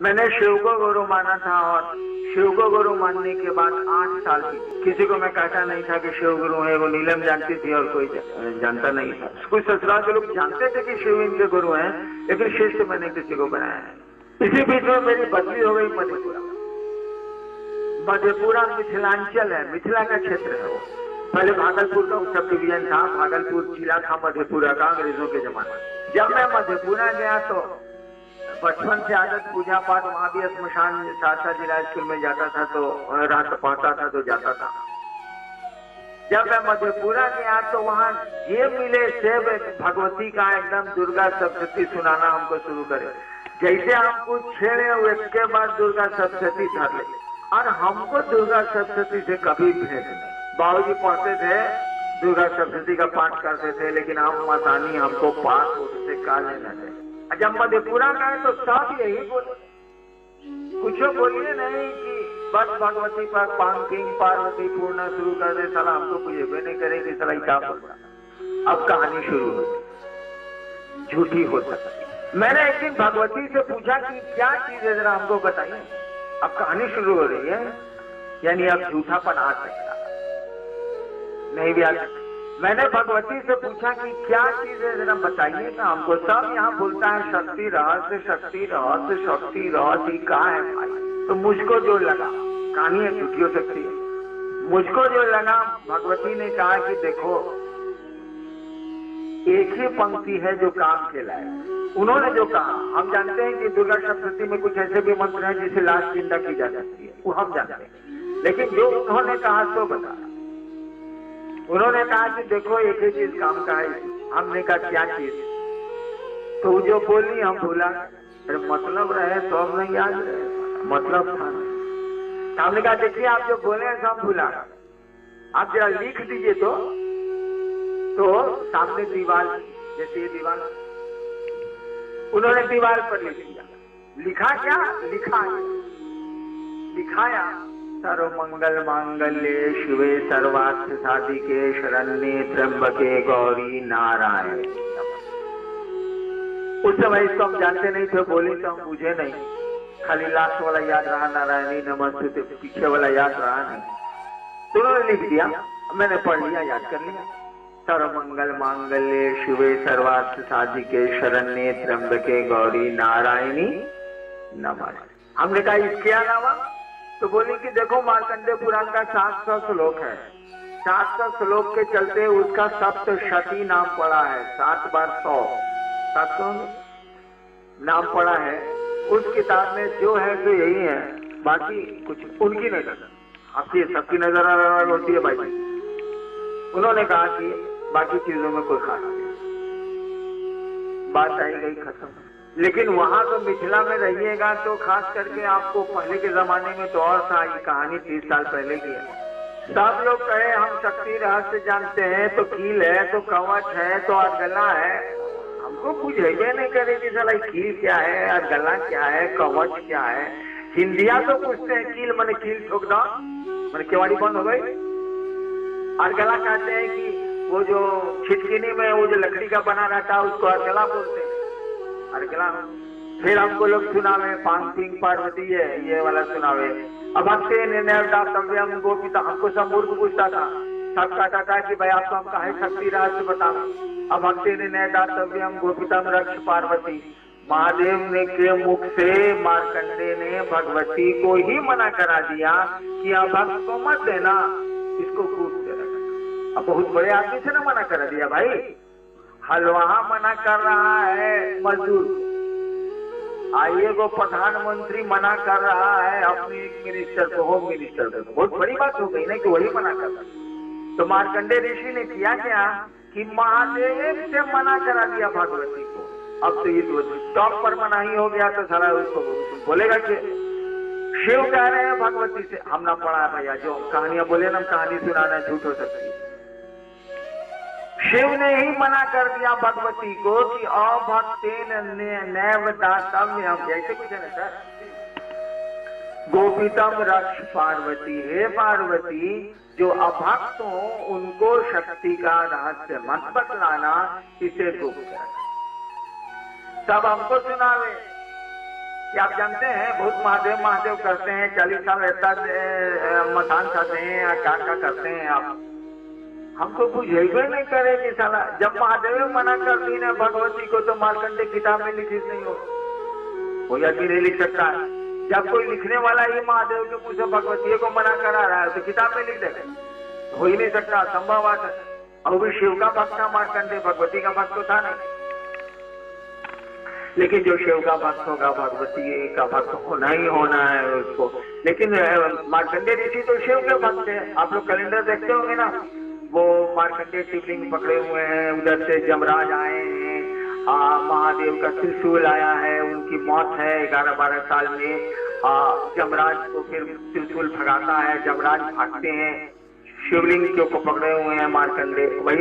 मैंने शिव को गुरु माना था और शिव को गुरु मानने के बाद 8 साल किसी को मैं कहता नहीं था कि शिव गुरु है। वो नीलम जानती थी और कोई जानता नहीं था। कुछ ससुराल के लोग जानते थे कि शिव इनके गुरु हैं, लेकिन शिष्य मैंने किसी को बनाया है। इसी बीच में मेरी बदली हो गई मधेपुरा। मधेपुरा मिथिलांचल है, मिथिला का क्षेत्र है वो। पहले भागलपुर का सब डिवीजन था, भागलपुर जिला था मधेपुरा का अंग्रेजों के जमाने। जब मैं मधेपुरा गया तो बचपन से आदत पूजा पाठ, वहां भी श्मशान सहरसा जिला स्कूल में जाता था तो रात पढ़ता था तो जाता था। जब मैं मधेपुरा गया तो वहां ये मिले से भगवती का एकदम दुर्गा सप्तशती सुनाना हमको शुरू करे। जैसे हमको छेड़े उसके बाद दुर्गा सप्तशती धर ले, और हमको दुर्गा सप्तशती से कभी भेद नहीं। बाबूजी पढ़ते थे, दुर्गा सप्तशती का पाठ करते थे, लेकिन हम मसानी हमको पाठ उससे का लेना थे। जब मधेपुरा गए तो सब यही बोले, कुछ बोलिए नहीं कि बस भगवती पर पांकिंग पार्वती पूर्णा शुरू कर दे। साला हमको कुछ भी नहीं करेगी, साला क्या बोलता। अब कहानी शुरू हो, झूठी हो सकती। मैंने एक दिन भगवती से पूछा कि क्या चीज है, जरा हमको बताइए। अब कहानी शुरू हो रही है, यानी अब झूठापन आ सकता नहीं भी आ सकता। मैंने भगवती से पूछा कि क्या चीज है, जरा बताइए ना हमको। सब यहाँ बोलता है शक्ति रहस्य, शक्ति रहस्य, शक्ति रहस्य, क्या है भाई। तो मुझको जो लगा, कहानी है झूठी हो सकती है, मुझको जो लगा, भगवती ने कहा कि देखो एक ही पंक्ति है जो काम के लायक। उन्होंने जो कहा, हम जानते हैं कि दुर्गा सप्तशती में कुछ ऐसे भी मंत्र हैं जिसे लाश जिंदा की जा सकती है, वो हम जानते हैं, लेकिन जो उन्होंने कहा तो बता। उन्होंने कहा कि देखो एक ही चीज काम का है। हमने कहा क्या चीज, तो जो बोली हम भूला। मतलब रहे तो हम नहीं याद रहे, मतलब था। हमने कहा देखिए आप जो बोले हैं सब भूला, आप जरा लिख दीजिए। तो सामने दीवार, जैसे ये दीवार, उन्होंने दीवार पर लिख दिया। लिखा क्या, लिखाया सर्व मंगल मांगल्ये शिवे सर्वार्थ साधिके शरण्ये त्र्यंबके गौरी नारायण। उस समय इसको हम जानते नहीं थे, बोले तो हम बुझे नहीं, खाली लास्ट वाला याद रहा, नारायणी नमस्ते, पीछे वाला याद रहा नहीं। तो उन्होंने लिख दिया, मैंने पढ़ लिया, याद कर लिया। सर्व मंगल मांगल्ये शिवे सर्वार्थ साधिके शरण्ये त्र्यंबके गौरी नारायणी नमस्ते। हमने कहा इसके अलावा, तो बोली कि देखो मार्कंडेय पुराण का 700 श्लोक है, 700 श्लोक के चलते उसका सप्तशती नाम पड़ा है। 7 बार 100, 700 नाम पड़ा है। उस किताब में जो है तो यही है, बाकी कुछ उनकी नजर, आपकी सबकी नजर अलग होती है भाई। उन्होंने कहा कि बाकी चीजों में कोई खास नहीं, बात आई गई खत्म। लेकिन वहां तो मिथिला में रहिएगा तो खास करके आपको पहले के जमाने में तो और था, ये कहानी 30 साल पहले की है। सब लोग कहे हम शक्ति रहस्य जानते हैं, तो कील है, तो कवच है, तो अरगला है। हमको कुछ है नहीं करे कि साला कील क्या है, अरगला क्या है, कवच क्या है। हिंदिया तो पूछते हैं कील मैंने कील ठोक दो, मैंने केवाड़ी बंद हो गई। अरगला कहते हैं कि वो जो छिटकिनी में वो जो लकड़ी का बना रहता है उसको अरगला बोलते हैं, अरगला। फिर हमको लोग सुनावे पांकिंग पार्वती है, ये वाला सुनावे। अब हमसे निर्णय गोपिता, हमको सब मूर्ख पूछता था, सब कहता था कि भाई आपको हम कहे शक्ति रहस्य बताओ। अब हमसे निर्णय दातव्यम गोपितम रक्ष पार्वती। महादेव ने के मुख से मार्कंडे ने भगवती को ही मना करा दिया कि अब भक्त को मत देना, इसको कूद दे रखा। अब बहुत बड़े आदमी से ना मना करा दिया भाई, हलवाहा मना कर रहा है मजदूर, आइए को प्रधानमंत्री मना कर रहा है अपनी मिनिस्टर को, होम मिनिस्टर को। बहुत बड़ी बात हो गई ना कि वही मना कर रहा। तो मार्कंडेय ऋषि ने किया क्या कि महादेव से मना करा दिया भगवती को। अब तो ये टॉप पर मना ही हो गया, तो सारा उसको बोलेगा कि शिव कह रहे हैं भगवती से। हम ना पढ़ा भैया, जो कहानियां बोले ना, कहानी सुनाना झूठ हो सकती है। शिव ने ही मना कर दिया भगवती को कि अभक्तेन नैव दातव्यम, जैसे कुछ है ना सर, गोपितम रक्ष पार्वती। हे पार्वती, जो अभक्त हो उनको शक्ति का रहस्य मत बतलाना, इसे गुप्त रखना। सब हमको सुनावे कि आप जानते हैं बहुत महादेव महादेव करते हैं, 40 साल रहता मकान खाते हैं या क्या करते हैं आप। हमको बुझेबे नहीं करे कि साला जब महादेव मना कर दी ना भगवती को तो मार्कंडे किताब में लिखी नहीं हो, कोई आदमी नहीं लिख सकता है। जब कोई लिखने वाला ही महादेव के मुंह से भगवती को मना करा रहा है तो किताब में लिख देगा, हो ही नहीं सकता, संभव बात है। और भी शिव का भक्त था मार्कंडे, भगवती का भक्त तो था नहीं। लेकिन जो शिव का भक्त होगा भगवती का भक्त होना ही होना है उसको। लेकिन मार्कंडे ऋषि तो शिव के भक्त है। आप लोग कैलेंडर देखते होंगे ना, वो मार्कंडे शिवलिंग पकड़े हुए हैं, उधर से जमराज आए हैं, महादेव का त्रिशूल आया है, उनकी मौत है 11-12 साल में। जमराज को फिर त्रिशूल भगाता है, जमराज भागते हैं, शिवलिंग के ऊपर पकड़े हुए हैं मार्कंडे। वही